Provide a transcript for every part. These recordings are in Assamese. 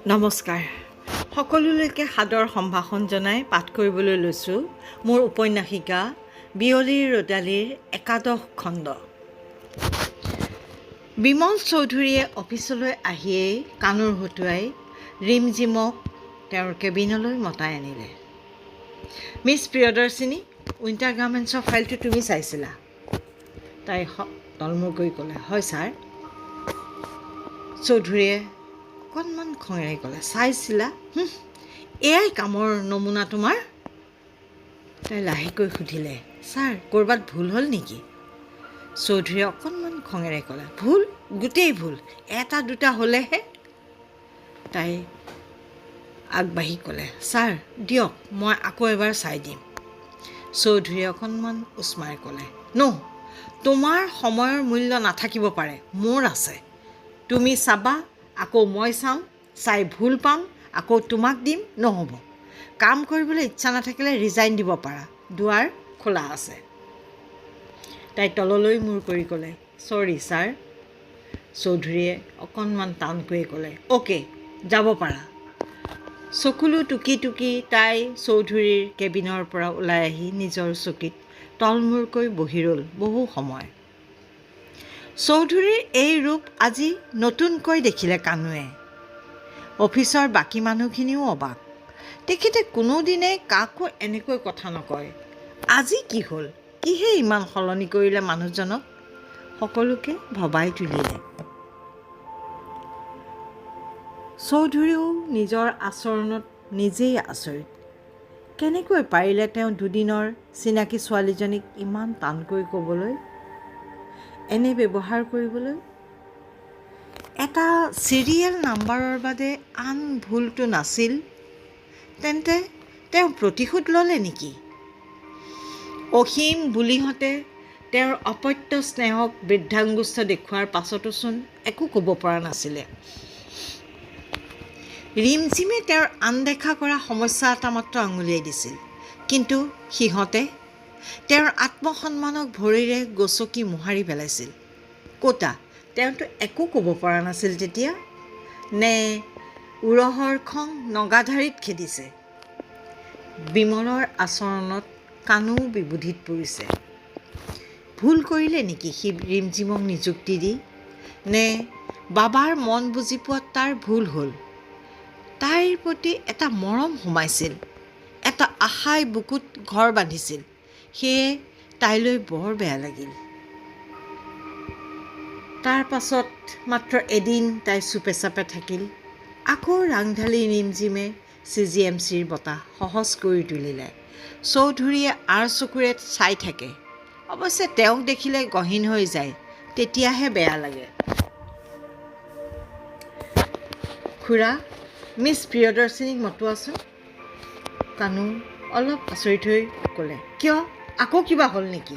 নমস্কাৰ। সকলোলৈকে সাদৰ সম্ভাষণ জনাই পাঠ কৰিবলৈ লৈছোঁ মোৰ উপন্যাসিকা বিয়লিৰ ৰ'দালিৰ একাদশ খণ্ড। বিমল চৌধুৰীয়ে অফিচলৈ আহিয়েই কাণোৰ হতুৱাই ৰিমজিমক তেওঁৰ কেবিনলৈ মতাই আনিলে। মিছ প্ৰিয়দৰ্শিনী, উইণ্টাৰ গাৰ্মেণ্টছৰ ফাইলটো তুমি চাইছিলা? তাই তলমূৰ কৰি ক'লে, হয় ছাৰ। চৌধুৰীয়ে অকণমান খঙেৰে ক'লে, চাইছিলা? এয়াই কামৰ নমুনা তোমাৰ? তাই লাহেকৈ সুধিলে, ছাৰ ক'ৰবাত ভুল হ'ল নেকি? চৌধুৰীয়ে অকণমান খঙেৰে ক'লে, ভুল? গোটেই ভুল, এটা দুটা হ'লেহে। তাই আগবাঢ়ি ক'লে, ছাৰ দিয়ক, মই আকৌ এবাৰ চাই দিম। চৌধুৰীয়ে অকণমান উস্মাৰে ক'লে, তোমাৰ সময়ৰ মূল্য নাথাকিব পাৰে, মোৰ আছে। তুমি চাবা, আকৌ মই চাম, চাই ভুল পাম, আকৌ তোমাক দিম, নহ'ব। কাম কৰিবলৈ ইচ্ছা নাথাকিলে ৰিজাইন দিব পাৰা, দুৱাৰ খোলা আছে। তাই তললৈ মূৰ কৰি ক'লে, চৰি ছাৰ। চৌধুৰীয়ে অকণমান টানকৈ ক'লে, অ'কে, যাব পাৰা। চকুলো টুকি টুকি তাই চৌধুৰীৰ কেবিনৰ পৰা ওলাই আহি নিজৰ চকীত তলমূৰকৈ বহি ৰ'ল বহু সময়। চৌধুৰীৰ এই ৰূপ আজি নতুনকৈ দেখিলে কানুৱে। অফিচৰ বাকী মানুহখিনিও অবাক। তেখেতে কোনোদিনে কাকো এনেকৈ কথা নকয়। আজি কি হ'ল? কিহে ইমান সলনি কৰিলে মানুহজনক? সকলোকে ভবাই তুলিলে। চৌধুৰীও নিজৰ আচৰণত নিজেই আচৰিত। কেনেকৈ পাৰিলে তেওঁ দুদিনৰ চিনাকি ছোৱালীজনীক ইমান টানকৈ ক'বলৈ, এনে ব্যৱহাৰ কৰিবলৈ? এটা চিৰিয়েল নাম্বাৰৰ বাদে আন ভুলটো নাছিল। তেন্তে তেওঁ প্ৰতিশোধ ল'লে নেকি? অসীম বুলিহঁতে তেওঁৰ অপত্য স্নেহক বৃদ্ধাংগুষ্ঠ দেখুওৱাৰ পাছতোচোন একো ক'ব পৰা নাছিলে। ৰিমঝিমে তেওঁৰ আনদেখা কৰা সমস্যা এটা মাত্ৰ আঙুলিয়াই দিছিল। কিন্তু সিহঁতে তেওঁৰ আত্মসন্মানক ভৰিৰে গচকি মোহাৰি পেলাইছিল। ক'তা তেওঁতো একো ক'ব পৰা নাছিল তেতিয়া? নে উৰহৰ খং নগাধাৰিত খেদিছে? বিমলৰ আচৰণত কাণো বিবুধিত পৰিছে। ভুল কৰিলে নেকি সি ৰিমঝিমক নিযুক্তি দি? নে বাবাৰ মন বুজি পোৱাত তাৰ ভুল হ'ল? তাইৰ প্ৰতি এটা মৰম সোমাইছিল, এটা আশাই বুকুত ঘৰ বান্ধিছিল। সেয়ে তাইলৈ বৰ বেয়া লাগিল। তাৰ পাছত মাত্ৰ এদিন তাই চুপে চাপে থাকিল। আকৌ ৰাংঢালী ৰিমঝিমে CGMCৰ বঁটা সহজ কৰি তুলিলে। চৌধুৰীয়ে আৰ চকুৰে চাই থাকে। অৱশ্যে তেওঁক দেখিলে গহীন হৈ যায়, তেতিয়াহে বেয়া লাগে। খুৰা, মিছ প্ৰিয়দৰ্শিনীক মতোৱাচোন। কানু অলপ আচৰিত হৈ ক'লে, কিয়? আকৌ কিবা হ'ল নেকি?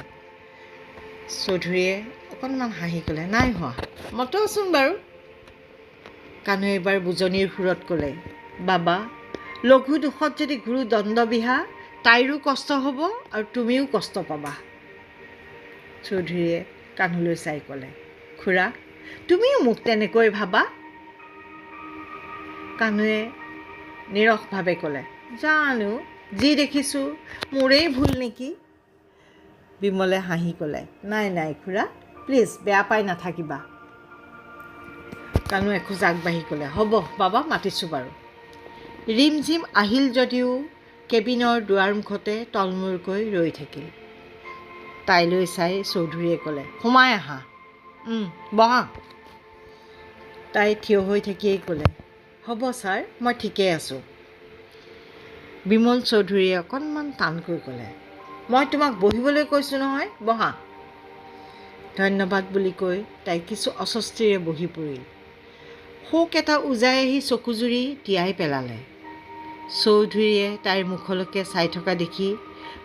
চৌধুৰীয়ে অকণমান হাঁহি ক'লে, নাই হোৱা, মতোৱাচোন বাৰু। কানুৱে এবাৰ বুজনিৰ সুৰত ক'লে, বাবা, লঘু দোষত যদি গুৰু দণ্ড বিহা, তাইৰো কষ্ট হ'ব আৰু তুমিও কষ্ট পাবা। চৌধুৰীয়ে কানুলৈ চাই ক'লে, খুৰা, তুমিও মোক তেনেকৈ ভাবা? কানুৱে নিৰসভাৱে ক'লে, জানো, যি দেখিছোঁ মোৰেই ভুল নেকি? বিমলে হাঁহি ক'লে, নাই নাই খুৰা, প্লিজ বেয়া পাই নাথাকিবা। কানু এখোজ আগবাঢ়ি ক'লে, হ'ব বাবা, মাতিছোঁ বাৰু। ৰিমঝিম আহিল যদিও কেবিনৰ দুৱাৰমুখতে তলমূৰকৈ ৰৈ থাকিল। তাইলৈ চাই চৌধুৰীয়ে ক'লে, সোমাই আহা, বহা। তাই থিয় হৈ থাকিয়েই ক'লে, হ'ব ছাৰ, মই ঠিকেই আছোঁ। বিমল চৌধুৰীয়ে অকণমান টানকৈ ক'লে, মই তোমাক বহিবলৈ কৈছোঁ নহয়, বহা। ধন্যবাদ বুলি কৈ তাই কিছু অস্বস্তিৰে বহি পৰিল। শোক এটা উজাই আহি চকুজুৰি তিয়াই পেলালে। চৌধুৰীয়ে তাইৰ মুখলৈকে চাই থকা দেখি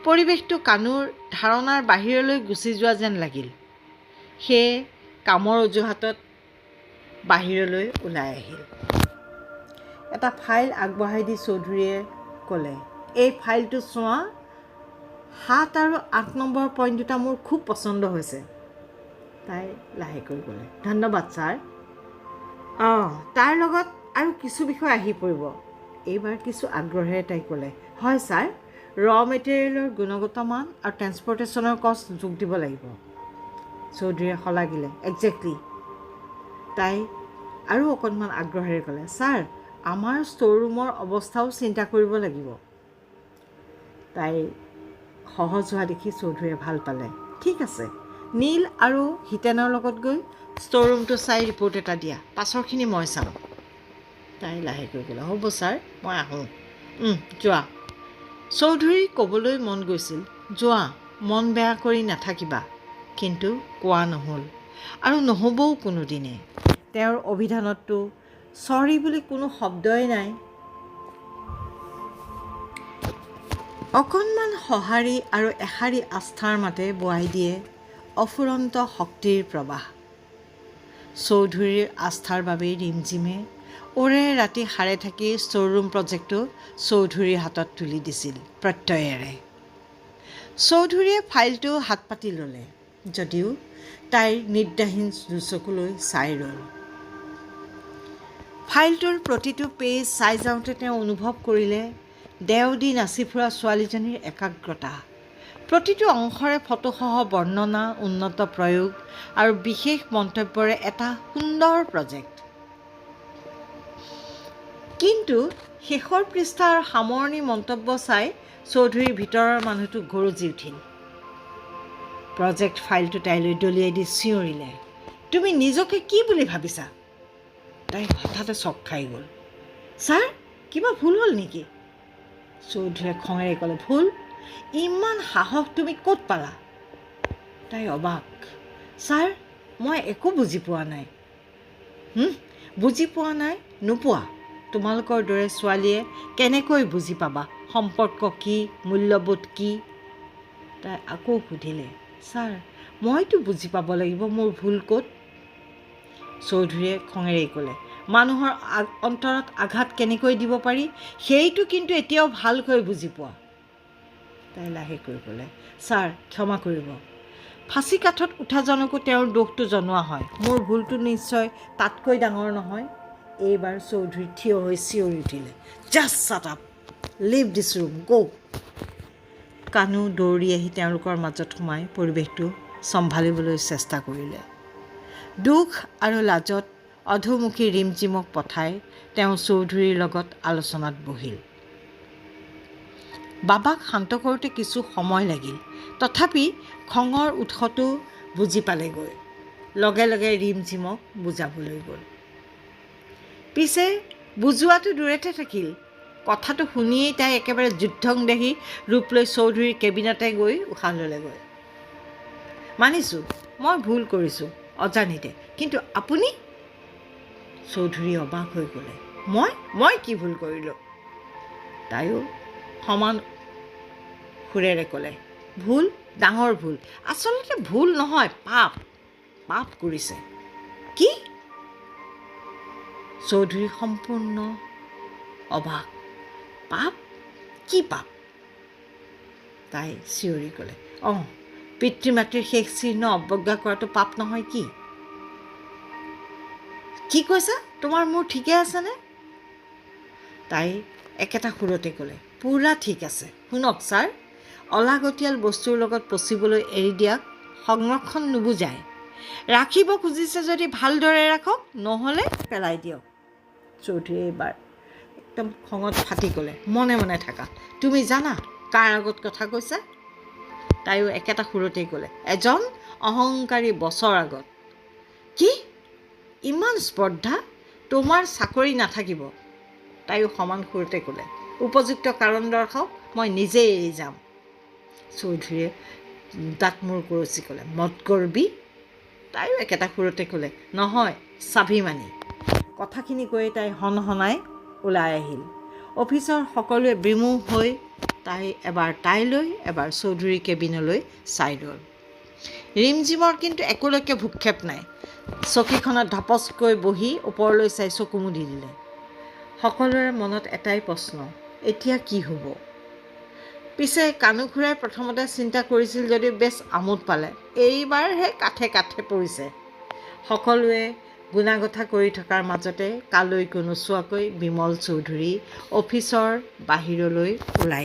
পৰিৱেশটো কানুৰ ধাৰণাৰ বাহিৰলৈ গুচি যোৱা যেন লাগিল। সেয়ে কামৰ অজুহাতত বাহিৰলৈ ওলাই আহিল। এটা ফাইল আগবঢ়াই দি চৌধুৰীয়ে ক'লে, এই ফাইলটো চোৱা, 7 আৰু 8 নম্বৰ পইণ্ট দুটা মোৰ খুব পচন্দ হৈছে। তাই লাহেকৈ ক'লে, ধন্যবাদ ছাৰ। তাৰ লগত আৰু কিছু বিষয় আহি পৰিব। এইবাৰ কিছু আগ্ৰহেৰে তাই ক'লে, হয় ছাৰ, মেটেৰিয়েলৰ গুণগত মান আৰু ট্ৰেন্সপৰ্টেশ্যনৰ কষ্ট যোগ দিব লাগিব। চৌধুৰীয়ে শলাগিলে, একজেক্টলি। তাই আৰু অকণমান আগ্ৰহেৰে ক'লে, ছাৰ, আমাৰ ষ্ট'ৰ ৰুমৰ অৱস্থাও চিন্তা কৰিব লাগিব। তাই সহজ হোৱা দেখি চৌধুৰীয়ে ভাল পালে। ঠিক আছে, নীল আৰু হিতেনৰ লগত গৈ ষ্ট'ৰ ৰুমটো চাই ৰিপৰ্ট এটা দিয়া, পাছৰখিনি মই চাম। তাই লাহেকৈ ক'লে, হ'ব ছাৰ, মই আহোঁ। যোৱা। চৌধুৰীৰ ক'বলৈ মন গৈছিল, যোৱা, মন বেয়া কৰি নাথাকিবা, কিন্তু কোৱা নহ'ল আৰু নহ'বও কোনোদিনে। তেওঁৰ অভিধানততো চৰি বুলি কোনো শব্দই নাই। অকণমান সঁহাৰি আৰু এষাৰি আস্থাৰ মাতে বোৱাই দিয়ে অফুৰন্ত শক্তিৰ প্ৰৱাহ। চৌধুৰীৰ আস্থাৰ বাবেই ৰিমজিমে ওৰে ৰাতি সাৰে থাকি ষ্ট'ৰ ৰুম প্ৰজেক্টটো চৌধুৰীৰ হাতত তুলি দিছিল প্ৰত্যয়েৰে। চৌধুৰীয়ে ফাইলটো হাত পাতি ল'লে, যদিও তাইৰ নিদ্ৰাহীন দুচকুলৈ চাই ৰ'ল। ফাইলটোৰ প্ৰতিটো পেজ চাই যাওঁতে তেওঁ অনুভৱ কৰিলে দেও দি নাচি ফুৰা ছোৱালীজনীৰ একাগ্ৰতা। প্ৰতিটো অংশৰে ফটোসহ বৰ্ণনা, উন্নত প্ৰয়োগ আৰু বিশেষ মন্তব্যৰে এটা সুন্দৰ প্ৰজেক্ট। কিন্তু শেষৰ পৃষ্ঠাৰ সামৰণি মন্তব্য চাই চৌধুৰীৰ ভিতৰৰ মানুহটো গৰজি উঠিল। প্ৰজেক্ট ফাইলটো তাইলৈ দলিয়াই দি চিঞৰিলে, তুমি নিজকে কি বুলি ভাবিছা? তাই হঠাতে চক খাই গ'ল। ছাৰ, কিবা ভুল হ'ল নেকি? চৌধুৰীয়ে খঙেৰে ক'লে, ভুল? ইমান সাহস তুমি ক'ত পালা? তাই অবাক। ছাৰ, মই একো বুজি পোৱা নাই। বুজি পোৱা নাই? নোপোৱা। তোমালোকৰ দৰে ছোৱালীয়ে কেনেকৈ বুজি পাবা সম্পৰ্ক কি, মূল্যবোধ কি? তাই আকৌ সুধিলে, ছাৰ, মইতো বুজি পাব লাগিব মোৰ ভুল ক'ত? চৌধুৰীয়ে খঙেৰে ক'লে, মানুহৰ অন্তৰত আঘাত কেনেকৈ দিব পাৰি সেইটো কিন্তু এতিয়াও ভালকৈ বুজি পোৱা। তাই লাহেকৈ ক'লে, ছাৰ, ক্ষমা কৰিব। ফাঁচি কাঠত উঠাজনকো তেওঁৰ দোষটো জনোৱা হয়। মোৰ ভুলটো নিশ্চয় তাতকৈ ডাঙৰ নহয়। এইবাৰ চৌধুৰী থিয় হৈ চিঞৰি উঠিলে, জাষ্ট শ্বাট আপ, লিভ দিছ ৰুম, গো। কানু দৌৰি আহি তেওঁলোকৰ মাজত সোমাই পৰিৱেশটো চম্ভালিবলৈ চেষ্টা কৰিলে। দুখ আৰু লাজত অধোমুখী ৰিমজিমক পঠাই তেওঁ চৌধুৰীৰ লগত আলোচনাত বহিল। বাবাক শান্ত কৰোঁতে কিছু সময় লাগিল, তথাপি খঙৰ উৎসটো বুজি পালেগৈ। লগে লগে ৰিমজিমক বুজাবলৈ গ'ল। পিছে বুজোৱাটো দূৰতে থাকিল, কথাটো শুনিয়েই তাই একেবাৰে যুদ্ধংদেহী ৰূপ লৈ চৌধুৰীৰ কেবিনতে গৈ উশাহ ল'লেগৈ। মানিছোঁ, মই ভুল কৰিছোঁ অজানিতে, কিন্তু আপুনি? চৌধুৰী অবাক হৈ ক'লে, মই কি ভুল কৰিলোঁ? তাইও সমান সুৰেৰে ক'লে, ভুল, ডাঙৰ ভুল। আচলতে ভুল নহয়, পাপ কৰিছে। কি? চৌধুৰী সম্পূৰ্ণ অবাক। পাপ? কি পাপ? তাই চিঞৰি ক'লে, পিতৃ মাতৃৰ শেষ চিহ্ন অৱজ্ঞা কৰাটো পাপ নহয় কি? কি কৈছা? তোমাৰ মূৰ ঠিকে আছেনে? তাই একেটা সুৰতে ক'লে, পূৰা ঠিক আছে। শুনক ছাৰ, অলাগতিয়াল বস্তুৰ লগত পচিবলৈ এৰি দিয়াক সংৰক্ষণ নুবুজায়। ৰাখিব খুজিছে যদি ভালদৰে ৰাখক, নহ'লে পেলাই দিয়ক। চৌধুৰীয়ে এইবাৰ একদম খঙত ফাটি ক'লে, মনে মনে থাকা। তুমি জানা কাৰ আগত কথা কৈছা? তাইও একেটা সুৰতেই ক'লে, এজন অহংকাৰী বছৰ আগত। কি? ইমান স্পৰ্ধা? তোমাৰ চাকৰি নাথাকিব। তাইও সমান সুৰতে ক'লে, উপযুক্ত কাৰণ দৰ্শাওক, মই নিজেই এৰি যাম। চৌধুৰীয়ে দাঁত মূৰ কৰচি ক'লে, মদগৰ্বী। তাইও একেটা সুৰতে ক'লে, নহয়, স্বাভিমানী। কথাখিনি কৈয়ে তাই হনহনাই ওলাই আহিল। অফিচৰ সকলোৱে বিমুখ হৈ এবাৰ তাইলৈ এবাৰ চৌধুৰীৰ কেবিনলৈ চাই ৰ'ল। ৰিমজিমৰ কিন্তু একোলৈকে ভূক্ষেপ নাই। চকীখনত ধপচকৈ বহি ওপৰলৈ চাই চকু মুদি দিলে। সকলোৰে মনত এটাই প্ৰশ্ন, এতিয়া কি হ'ব? পিছে কানু খুৰাই প্ৰথমতে চিন্তা কৰিছিল যদিও বেছ আমোদ পালে। এইবাৰহে কাঠে পৰিছে। সকলোৱে গুণাগথা কৰি থকাৰ মাজতে কালৈকো নোচোৱাকৈ বিমল চৌধুৰী অফিচৰ বাহিৰলৈ ওলাই